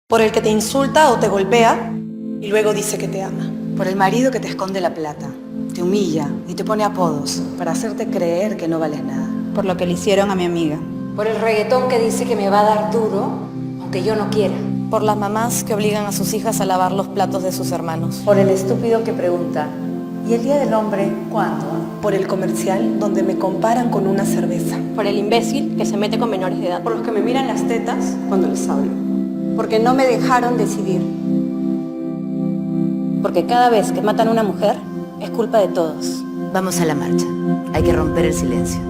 Por el que te insulta o te golpea y luego dice que te ama. Por el marido que te esconde la plata, te humilla y te pone apodos para hacerte creer que no vales nada. Por lo que le hicieron a mi amiga. Por el reggaetón que dice que me va a dar duro, aunque yo no quiera. Por las mamás que obligan a sus hijas a lavar los platos de sus hermanos. Por el estúpido que pregunta, ¿y el Día del Hombre cuándo? Por el comercial donde me comparan con una cerveza. Por el imbécil que se mete con menores de edad. Por los que me miran las tetas cuando les hablo. Porque no me dejaron decidir. Porque cada vez que matan a una mujer, es culpa de todos. Vamos a la marcha. Hay que romper el silencio.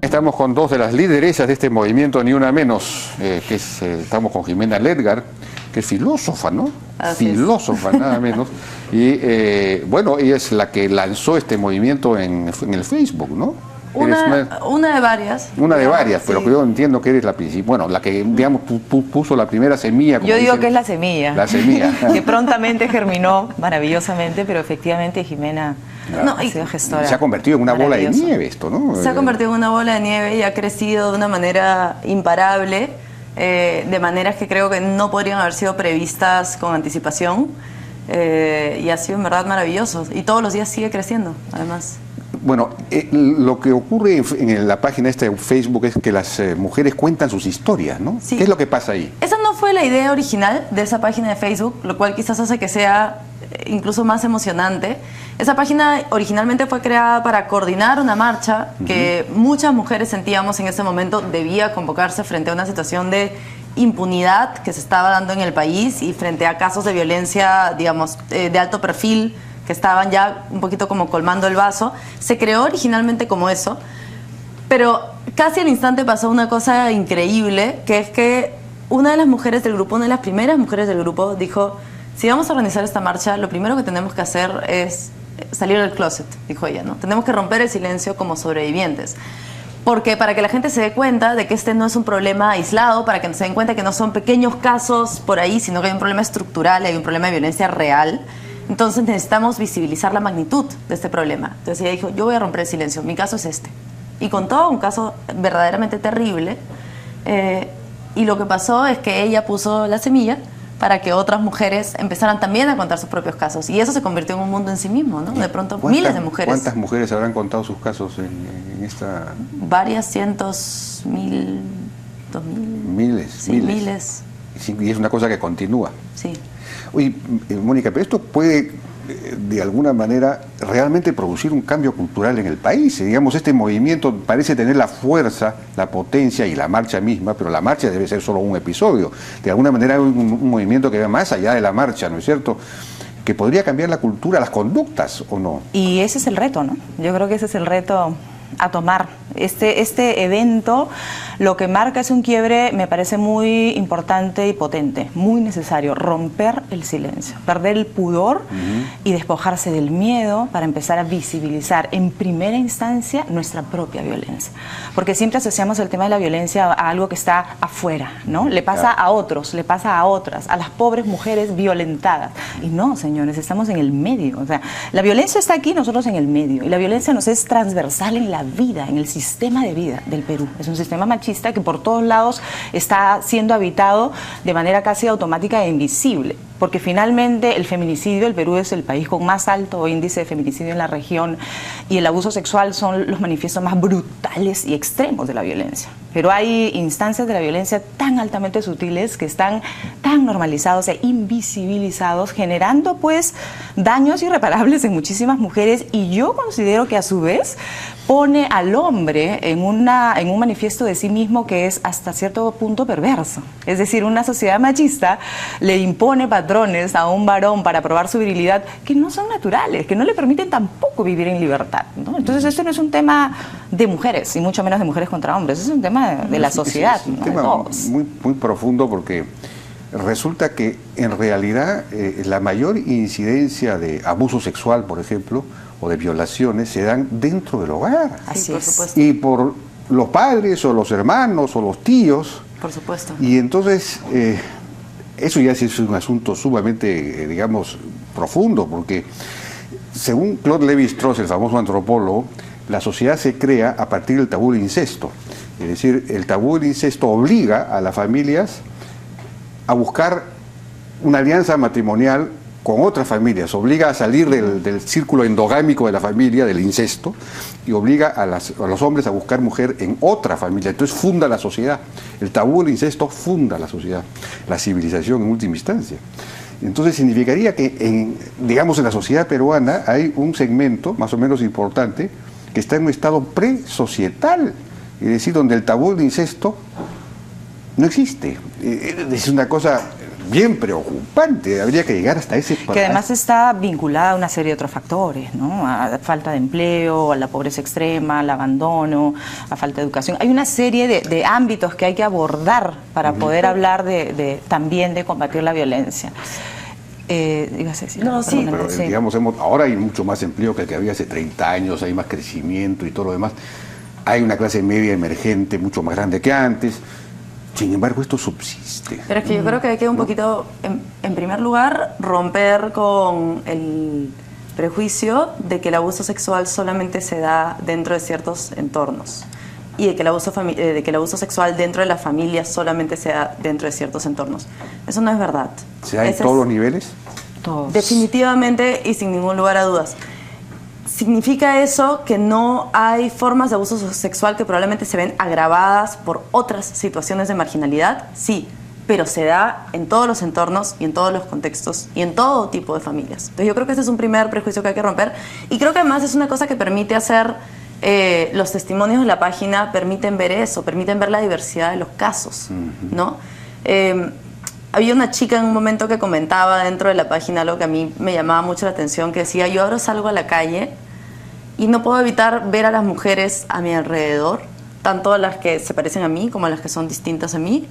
Estamos con dos de las lideresas de este movimiento Ni Una Menos, estamos con Jimena Ledgar, que es filósofa, ¿no? Filósofa, nada menos. Y bueno, ella es la que lanzó este movimiento en el Facebook, ¿no? Una de varias. Una de varias, sí. pero que yo entiendo que eres la principal, bueno, la que, digamos, puso la primera semilla. Yo digo que es la semilla. La semilla. Que prontamente germinó maravillosamente, pero efectivamente Jimena ha sido gestora. Se ha convertido en una bola de nieve esto, ¿no? Se ha convertido en una bola de nieve y ha crecido de una manera imparable, de maneras que creo que no podrían haber sido previstas con anticipación. Y ha sido en verdad maravilloso. Y todos los días sigue creciendo, además. Bueno, lo que ocurre en la página esta de Facebook es que las mujeres cuentan sus historias, ¿no? Sí. ¿Qué es lo que pasa ahí? Esa no fue la idea original de esa página de Facebook, lo cual quizás hace que sea incluso más emocionante. Esa página originalmente fue creada para coordinar una marcha que muchas mujeres sentíamos en ese momento debía convocarse frente a una situación de impunidad que se estaba dando en el país y frente a casos de violencia, digamos, de alto perfil, que estaban ya un poquito como colmando el vaso. Se creó originalmente como eso, pero casi al instante pasó una cosa increíble, que es que una de las mujeres del grupo, una de las primeras mujeres del grupo, dijo: si vamos a organizar esta marcha, lo primero que tenemos que hacer es salir del closet, dijo ella, ¿no? Tenemos que romper el silencio como sobrevivientes. Porque para que la gente se dé cuenta de que este no es un problema aislado, para que se den cuenta que no son pequeños casos por ahí, sino que hay un problema estructural, hay un problema de violencia real. Entonces necesitamos visibilizar la magnitud de este problema. Entonces ella dijo: yo voy a romper el silencio, mi caso es este. Y contó un caso verdaderamente terrible. Y lo que pasó es que ella puso la semilla para que otras mujeres empezaran también a contar sus propios casos. Y eso se convirtió en un mundo en sí mismo, ¿no? De pronto miles de mujeres. ¿Cuántas mujeres habrán contado sus casos en esta...? Varias, cientos, 1000, 2000. Miles, sí, miles. Y es una cosa que continúa. Sí. Oye, Mónica, pero esto puede, de alguna manera, realmente producir un cambio cultural en el país. Digamos, este movimiento parece tener la fuerza, la potencia y la marcha misma, pero la marcha debe ser solo un episodio. De alguna manera hay un movimiento que va más allá de la marcha, ¿no es cierto?, que podría cambiar la cultura, las conductas, ¿o no? Y ese es el reto, ¿no? Yo creo que ese es el reto a tomar. Este evento lo que marca es un quiebre, me parece muy importante y potente, muy necesario: romper el silencio, perder el pudor y despojarse del miedo para empezar a visibilizar en primera instancia nuestra propia violencia. Porque siempre asociamos el tema de la violencia a algo que está afuera, ¿no? Le pasa a otros, le pasa a otras, a las pobres mujeres violentadas. Y no, señores, estamos en el medio. O sea, la violencia está aquí, nosotros en el medio. Y la violencia nos es transversal en la vida, en el sistema de vida del Perú. Es un sistema machista que por todos lados está siendo habitado de manera casi automática e invisible. Porque finalmente el feminicidio, el Perú es el país con más alto índice de feminicidio en la región, y el abuso sexual son los manifiestos más brutales y extremos de la violencia. Pero hay instancias de la violencia tan altamente sutiles que están tan normalizados e invisibilizados, generando pues daños irreparables en muchísimas mujeres, y yo considero que a su vez pone al hombre en un manifiesto de sí mismo que es hasta cierto punto perverso. Es decir, una sociedad machista le impone patrones a un varón para probar su virilidad que no son naturales, que no le permiten tampoco vivir en libertad, ¿no? Entonces esto no es un tema de mujeres, y mucho menos de mujeres contra hombres, es un tema de la sociedad. Es un ¿no? tema muy profundo, porque resulta que en realidad la mayor incidencia de abuso sexual, por ejemplo, o de violaciones, se dan dentro del hogar. Así es. Por supuesto. Y por los padres o los hermanos o los tíos. Por supuesto. Y entonces eso ya es un asunto sumamente, digamos, profundo, porque Según Claude Lévi-Strauss, el famoso antropólogo, la sociedad se crea a partir del tabú del incesto. Es decir, el tabú del incesto obliga a las familias a buscar una alianza matrimonial con otras familias, obliga a salir del círculo endogámico de la familia, del incesto, y obliga a los hombres a buscar mujer en otra familia. Entonces funda la sociedad. El tabú del incesto funda la sociedad, la civilización en última instancia. Entonces significaría que, digamos, en la sociedad peruana hay un segmento más o menos importante que está en un estado presocietal, es decir, donde el tabú del incesto no existe. Es una cosa bien preocupante, habría que llegar hasta ese... Que además está vinculada a una serie de otros factores, ¿no? A falta de empleo, a la pobreza extrema, al abandono, a falta de educación. Hay una serie de ámbitos que hay que abordar para poder hablar también de combatir la violencia. ¿Ibas a decir? No, sí. Pero, digamos, ahora hay mucho más empleo que el que había hace 30 años, hay más crecimiento y todo lo demás. Hay una clase media emergente mucho más grande que antes. Sin embargo, esto subsiste. Pero es que yo creo que hay que un poquito, en primer lugar, romper con el prejuicio de que el abuso sexual solamente se da dentro de ciertos entornos y de que el abuso sexual dentro de la familia solamente se da dentro de ciertos entornos. Eso no es verdad. ¿Se da en todos los niveles? Todos. Definitivamente y sin ningún lugar a dudas. ¿Significa eso que no hay formas de abuso sexual que probablemente se ven agravadas por otras situaciones de marginalidad? Sí, pero se da en todos los entornos y en todos los contextos y en todo tipo de familias. Entonces yo creo que ese es un primer prejuicio que hay que romper y creo que además es una cosa que permite hacer, los testimonios de la página permiten ver eso, permiten ver la diversidad de los casos, ¿no? Había una chica en un momento que comentaba dentro de la página algo que a mí me llamaba mucho la atención, que decía, yo ahora salgo a la calle y no puedo evitar ver a las mujeres a mi alrededor, tanto a las que se parecen a mí como a las que son distintas a mí,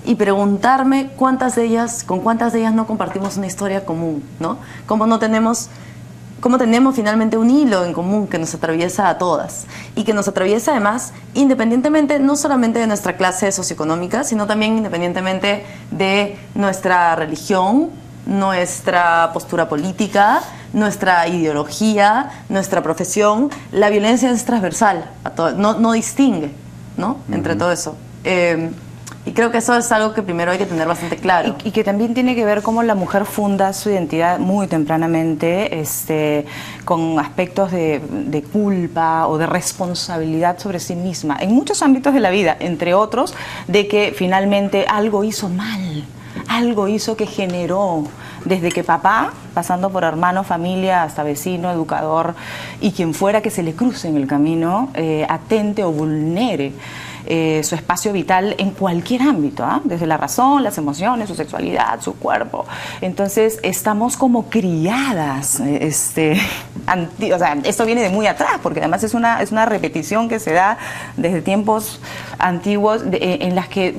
y preguntarme con cuántas de ellas no compartimos una historia común, ¿no? Cómo tenemos finalmente un hilo en común que nos atraviesa a todas y que nos atraviesa además independientemente no solamente de nuestra clase socioeconómica, sino también independientemente de nuestra religión, nuestra postura política, nuestra ideología, nuestra profesión. La violencia es transversal, no distingue, ¿no? Entre todo eso. Y creo que eso es algo que primero hay que tener bastante claro. Y que también tiene que ver cómo la mujer funda su identidad muy tempranamente, con aspectos de culpa o de responsabilidad sobre sí misma, en muchos ámbitos de la vida, entre otros, de que finalmente algo hizo mal, algo hizo que generó, desde que papá, pasando por hermano, familia, hasta vecino, educador, y quien fuera que se le cruce en el camino, atente o vulnere su espacio vital en cualquier ámbito, desde la razón, las emociones, su sexualidad, su cuerpo. Entonces estamos como criadas, o sea, esto viene de muy atrás, porque además es una repetición que se da desde tiempos antiguos en las que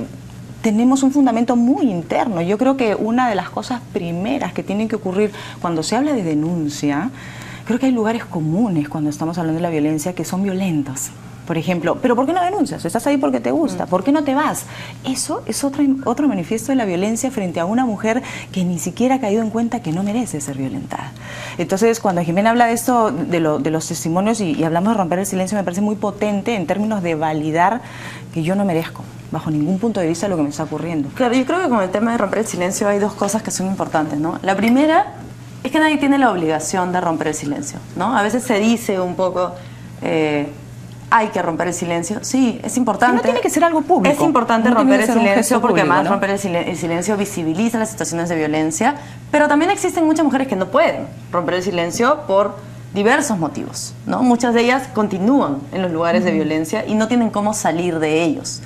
tenemos un fundamento muy interno. Yo creo que una de las cosas primeras que tienen que ocurrir cuando se habla de denuncia, creo que hay lugares comunes cuando estamos hablando de la violencia que son violentos. Por ejemplo, ¿pero por qué no denuncias? Estás ahí porque te gusta. ¿Por qué no te vas? Eso es otro manifiesto de la violencia frente a una mujer que ni siquiera ha caído en cuenta que no merece ser violentada. Entonces, cuando Jimena habla de esto, de los testimonios y hablamos de romper el silencio, me parece muy potente en términos de validar que yo no merezco, bajo ningún punto de vista, lo que me está ocurriendo. Claro, yo creo que con el tema de romper el silencio hay dos cosas que son importantes, ¿no? La primera es que nadie tiene la obligación de romper el silencio, ¿no? A veces se dice un poco... hay que romper el silencio. Sí, es importante. No tiene que ser algo público. Es importante romper el silencio porque público, además ¿no? romper el silencio visibiliza las situaciones de violencia, pero también existen muchas mujeres que no pueden romper el silencio por diversos motivos, ¿no? Muchas de ellas continúan en los lugares de violencia y no tienen cómo salir de ellos.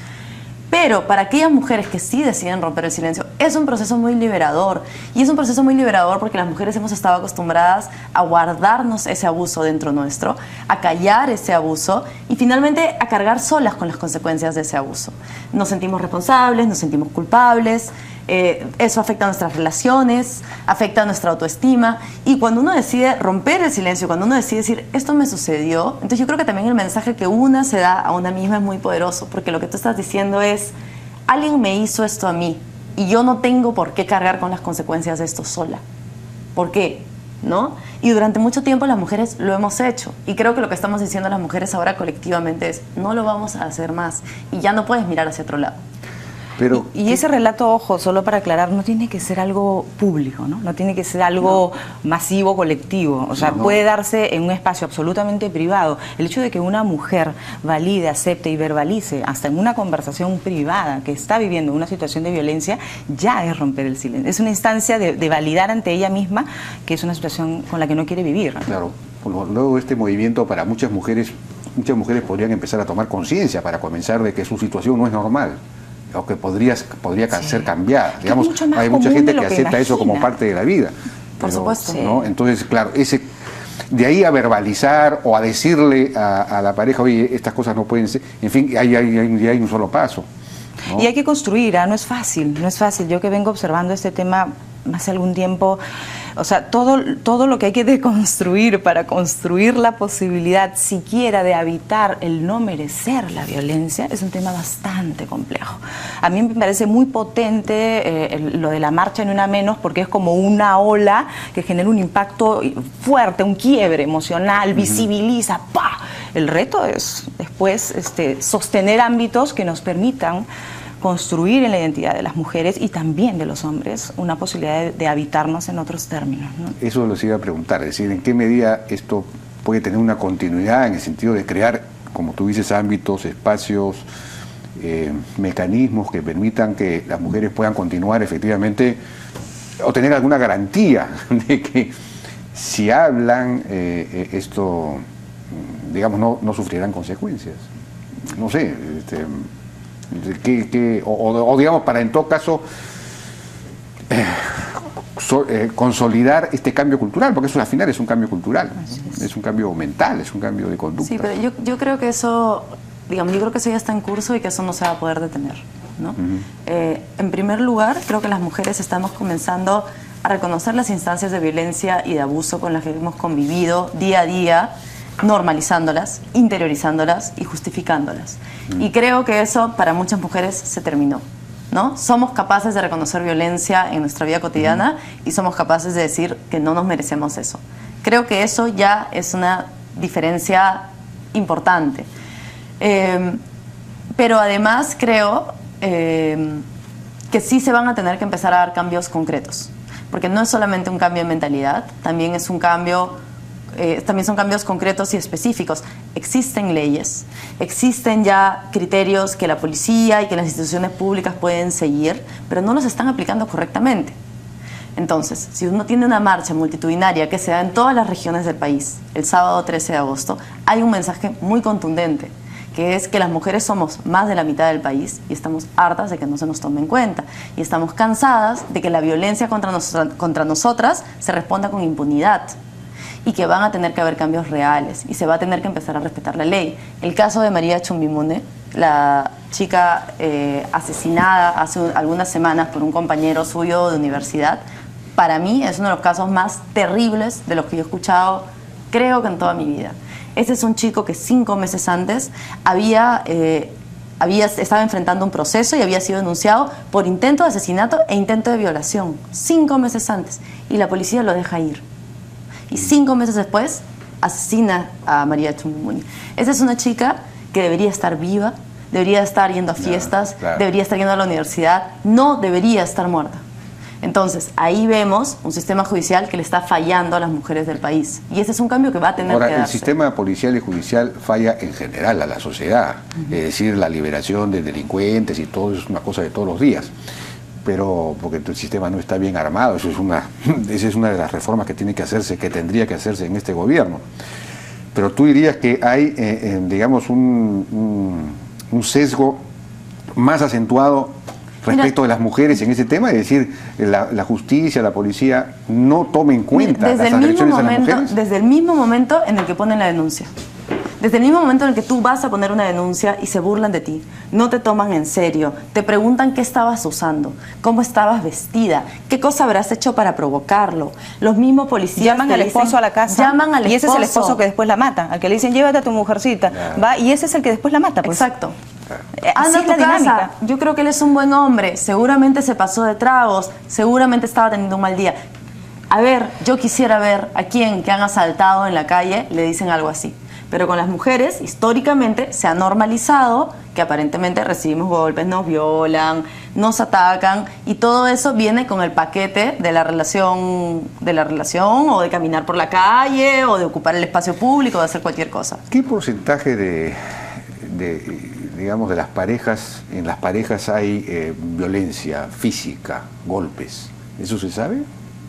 Pero para aquellas mujeres que sí deciden romper el silencio, es un proceso muy liberador. Y es un proceso muy liberador porque las mujeres hemos estado acostumbradas a guardarnos ese abuso dentro nuestro, a callar ese abuso y finalmente a cargar solas con las consecuencias de ese abuso. Nos sentimos responsables, nos sentimos culpables, eso afecta a nuestras relaciones, afecta a nuestra autoestima. Y cuando uno decide romper el silencio, cuando uno decide decir, esto me sucedió, entonces yo creo que también el mensaje que una se da a una misma es muy poderoso, porque lo que tú estás diciendo es, alguien me hizo esto a mí y yo no tengo por qué cargar con las consecuencias de esto sola. ¿Por qué? ¿no? Y durante mucho tiempo las mujeres lo hemos hecho. Y creo que lo que estamos diciendo las mujeres ahora colectivamente es, no lo vamos a hacer más. Y ya no puedes mirar hacia otro lado. Pero, y ese relato, ojo, solo para aclarar, no tiene que ser algo público, ¿no? No tiene que ser algo masivo, colectivo. O sea, puede darse en un espacio absolutamente privado. El hecho de que una mujer valide, acepte y verbalice, hasta en una conversación privada, que está viviendo una situación de violencia, ya es romper el silencio. Es una instancia de validar ante ella misma que es una situación con la que no quiere vivir, ¿no? Claro, luego este movimiento para muchas mujeres podrían empezar a tomar conciencia para comenzar de que su situación no es normal, o que podría ser cambiada. Digamos, hay mucha gente que acepta eso como parte de la vida. Por supuesto. ¿no? Entonces, claro, de ahí a verbalizar o a decirle a la pareja, oye, estas cosas no pueden ser, en fin, hay un solo paso, ¿no? Y hay que construir, no es fácil. Yo que vengo observando este tema hace algún tiempo, o sea, todo lo que hay que deconstruir para construir la posibilidad siquiera de habitar el no merecer la violencia es un tema bastante complejo. A mí me parece muy potente lo de la marcha Ni Una Menos, porque es como una ola que genera un impacto fuerte, un quiebre emocional, visibiliza, ¡pah! El reto es después sostener ámbitos que nos permitan construir en la identidad de las mujeres y también de los hombres una posibilidad de habitarnos en otros términos, ¿no? Eso les iba a preguntar, es decir, ¿en qué medida esto puede tener una continuidad en el sentido de crear, como tú dices, ámbitos, espacios, mecanismos que permitan que las mujeres puedan continuar efectivamente o tener alguna garantía de que si hablan esto, digamos, no sufrirán consecuencias? No sé, o digamos, para en todo caso consolidar este cambio cultural, porque eso al final es un cambio cultural, es un cambio mental, es un cambio de conducta. Sí, pero yo creo que eso, digamos, yo creo que eso ya está en curso y que eso no se va a poder detener, ¿no? En primer lugar, creo que las mujeres estamos comenzando a reconocer las instancias de violencia y de abuso con las que hemos convivido día a día, normalizándolas, interiorizándolas y justificándolas. Y creo que eso para muchas mujeres se terminó, ¿no? Somos capaces de reconocer violencia en nuestra vida cotidiana y somos capaces de decir que no nos merecemos eso. Creo que eso ya es una diferencia importante. Pero además creo que sí se van a tener que empezar a dar cambios concretos, porque no es solamente un cambio de mentalidad, también es un cambio... también son cambios concretos y específicos. Existen leyes, existen ya criterios que la policía y que las instituciones públicas pueden seguir, pero no los están aplicando correctamente. Entonces, si uno tiene una marcha multitudinaria que se da en todas las regiones del país, el sábado 13 de agosto, hay un mensaje muy contundente, que es que las mujeres somos más de la mitad del país y estamos hartas de que no se nos tome en cuenta. Y estamos cansadas de que la violencia contra nosotras se responda con impunidad. Y que van a tener que haber cambios reales y se va a tener que empezar a respetar la ley. El caso de María Chumbimune, la chica asesinada hace algunas semanas por un compañero suyo de universidad, para mí es uno de los casos más terribles de los que yo he escuchado, creo que en toda mi vida. Ese es un chico que 5 meses antes estaba enfrentando un proceso y había sido denunciado por intento de asesinato e intento de violación, 5 meses antes, y la policía lo deja ir. Y 5 meses después asesina a María Chumbimuni. Esa es una chica que debería estar viva, debería estar yendo a fiestas, debería estar yendo a la universidad, no debería estar muerta. Entonces, ahí vemos un sistema judicial que le está fallando a las mujeres del país. Y ese es un cambio que va a tener que darse. El sistema policial y judicial falla en general a la sociedad. Es decir, la liberación de delincuentes y todo eso es una cosa de todos los días. Pero porque el sistema no está bien armado, esa es una de las reformas que tiene que hacerse, que tendría que hacerse en este gobierno. Pero tú dirías que hay, digamos, un sesgo más acentuado respecto de las mujeres en ese tema, es decir, la justicia, la policía no toma en cuenta las agresiones a las mujeres. Desde el mismo momento en el que ponen la denuncia. Desde el mismo momento en el que tú vas a poner una denuncia y se burlan de ti, no te toman en serio, te preguntan qué estabas usando, cómo estabas vestida, qué cosa habrás hecho para provocarlo. Los mismos policías llaman al esposo a la casa, llaman al esposo. Y ese es el esposo que después la mata, al que le dicen llévate a tu mujercita, va, y ese es el que después la mata, pues. Exacto. Anda a tu casa. Yo creo que él es un buen hombre, seguramente se pasó de tragos, seguramente estaba teniendo un mal día. a ver, yo quisiera ver a quién que han asaltado en la calle, le dicen algo así. Pero con las mujeres, históricamente, se ha normalizado que aparentemente recibimos golpes, nos violan, nos atacan, y todo eso viene con el paquete de la relación o de caminar por la calle, o de ocupar el espacio público, de hacer cualquier cosa. ¿Qué porcentaje digamos, de las parejas, en las parejas hay violencia física, golpes? ¿Eso se sabe?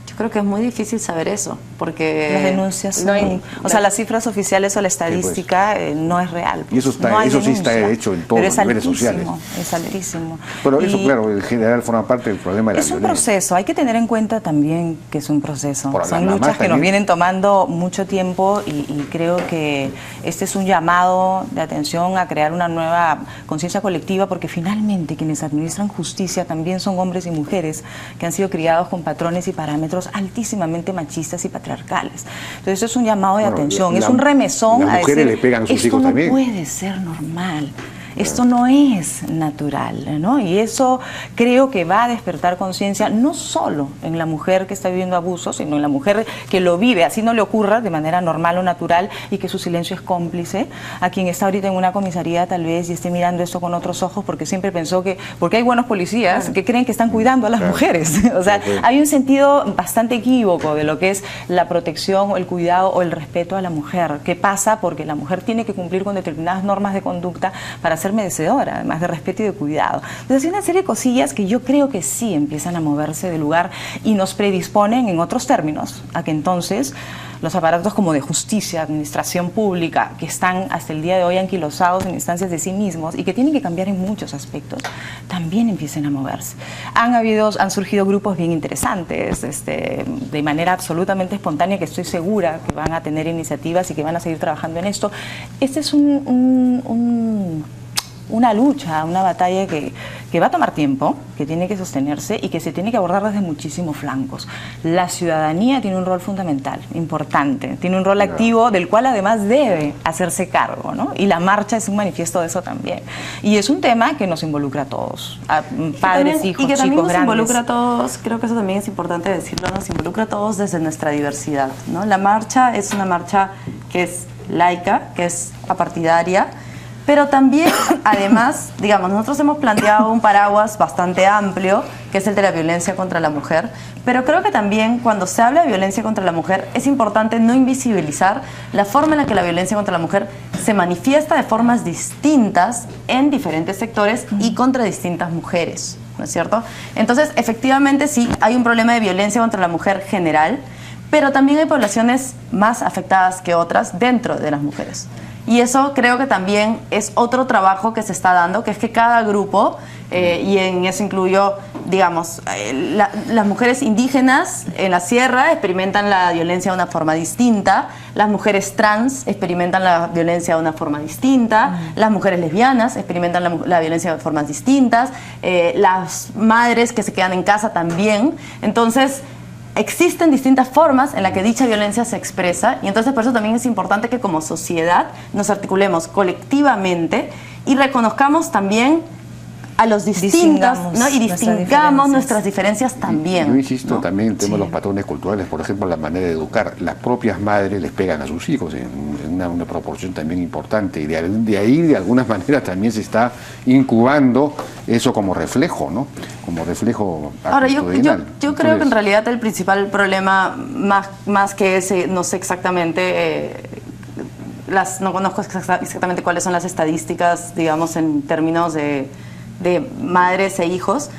Yo creo que es muy difícil saber eso, porque Las denuncias son, o sea, las cifras oficiales o la estadística no es real. Y eso, eso sí está hecho en todos los niveles sociales. Es altísimo. Pero eso, claro, en general forma parte del problema de la violencia. Es un proceso, hay que tener en cuenta también que es un proceso. Son luchas que nos vienen tomando mucho tiempo y creo que este es un llamado de atención a crear una nueva conciencia colectiva, porque finalmente quienes administran justicia también son hombres y mujeres que han sido criados con patrones y parámetros altísimamente machistas y patriarcales. Entonces eso es un llamado de atención, es un remesón a decir, las mujeres le pegan a sus hijos también. Esto no puede ser normal. Esto no es natural, ¿no? Y eso creo que va a despertar conciencia no solo en la mujer que está viviendo abuso, sino en la mujer que lo vive, así no le ocurra de manera normal o natural, y que su silencio es cómplice, a quien está ahorita en una comisaría tal vez y esté mirando esto con otros ojos porque siempre pensó que, porque hay buenos policías que creen que están cuidando a las mujeres. O sea, hay un sentido bastante equívoco de lo que es la protección o el cuidado o el respeto a la mujer, que pasa porque la mujer tiene que cumplir con determinadas normas de conducta para ser merecedora, además de respeto y de cuidado. Entonces hay una serie de cosillas que yo creo que sí empiezan a moverse del lugar y nos predisponen, en otros términos, a que entonces los aparatos como de justicia, administración pública, que están hasta el día de hoy anquilosados en instancias de sí mismos y que tienen que cambiar en muchos aspectos, también empiecen a moverse. Han surgido grupos bien interesantes, de manera absolutamente espontánea, que estoy segura que van a tener iniciativas y que van a seguir trabajando en esto. Este es una lucha, una batalla que va a tomar tiempo, que tiene que sostenerse y que se tiene que abordar desde muchísimos flancos. La ciudadanía tiene un rol fundamental, importante, tiene un rol activo del cual además debe hacerse cargo, ¿no? Y la marcha es un manifiesto de eso también. Y es un tema que nos involucra a todos, a padres, hijos, y que también chicos, nos grandes. Involucra a todos, creo que eso también es importante decirlo, nos involucra a todos desde nuestra diversidad, ¿no? La marcha es una marcha que es laica, que es apartidaria, pero también, además, digamos, nosotros hemos planteado un paraguas bastante amplio, que es el de la violencia contra la mujer, pero creo que también cuando se habla de violencia contra la mujer es importante no invisibilizar la forma en la que la violencia contra la mujer se manifiesta de formas distintas en diferentes sectores y contra distintas mujeres, ¿no es cierto? Entonces, efectivamente, sí, hay un problema de violencia contra la mujer general, pero también hay poblaciones más afectadas que otras dentro de las mujeres. Y eso creo que también es otro trabajo que se está dando, que es que cada grupo, y en eso incluyo, digamos, las mujeres indígenas en la sierra experimentan la violencia de una forma distinta, las mujeres trans experimentan la violencia de una forma distinta, las mujeres lesbianas experimentan la violencia de formas distintas, las madres que se quedan en casa también. Entonces, existen distintas formas en las que dicha violencia se expresa, y entonces por eso también es importante que como sociedad nos articulemos colectivamente y reconozcamos también a los distintos, ¿no? Y distingamos nuestras diferencias también. Yo insisto, ¿no? También en el tema de Sí. los patrones culturales, por ejemplo, la manera de educar. Las propias madres les pegan a sus hijos en una proporción también importante, y de ahí de algunas maneras también se está incubando eso como reflejo, ¿no? Como reflejo Ahora, yo actitudinal. creo que en realidad el principal problema, más que ese, no sé exactamente, no conozco exactamente cuáles son las estadísticas, digamos, en términos de madres e hijos,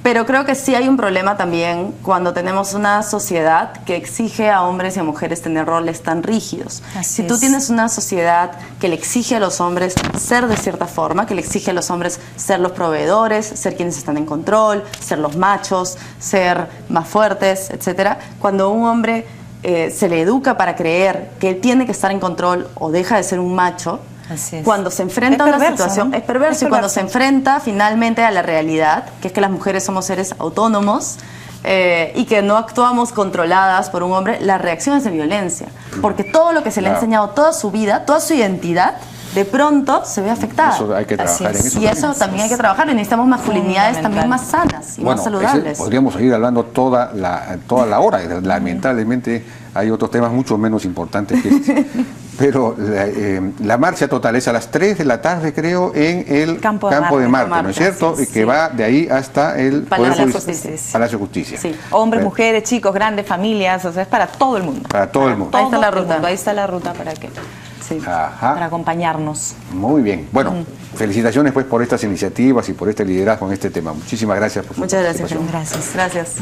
pero creo que sí hay un problema también cuando tenemos una sociedad que exige a hombres y a mujeres tener roles tan rígidos. Si tú tienes una sociedad que le exige a los hombres ser de cierta forma, que le exige a los hombres ser los proveedores, ser quienes están en control, ser los machos, ser más fuertes, etcétera, cuando un hombre se le educa para creer que él tiene que estar en control o deja de ser un macho, cuando se enfrenta a una situación, ¿no? Es perverso, y cuando se enfrenta finalmente a la realidad, que es que las mujeres somos seres autónomos y que no actuamos controladas por un hombre, la reacción es de violencia, porque todo lo que se le ha enseñado toda su vida, toda su identidad, de pronto se ve afectada. Eso hay que trabajar en eso. Y eso también hay que trabajar. Necesitamos masculinidades también más sanas y más saludables. Podríamos seguir hablando toda la hora. Lamentablemente hay otros temas mucho menos importantes que este. Pero la marcha total es a las 3 de la tarde, creo, en el Campo de Marte, ¿no es cierto? Sí, y que va de ahí hasta el Palacio de Justicia. Palacio de Justicia. Sí. Hombres, mujeres, chicos, grandes, familias, o sea, es para todo el mundo. Para todo el mundo. Ahí está la ruta. Ahí está la ruta para que... Sí, Ajá. para acompañarnos. Muy bien. Bueno, felicitaciones pues por estas iniciativas y por este liderazgo en este tema. Muchísimas gracias por su Muchas gracias. participación. Gracias.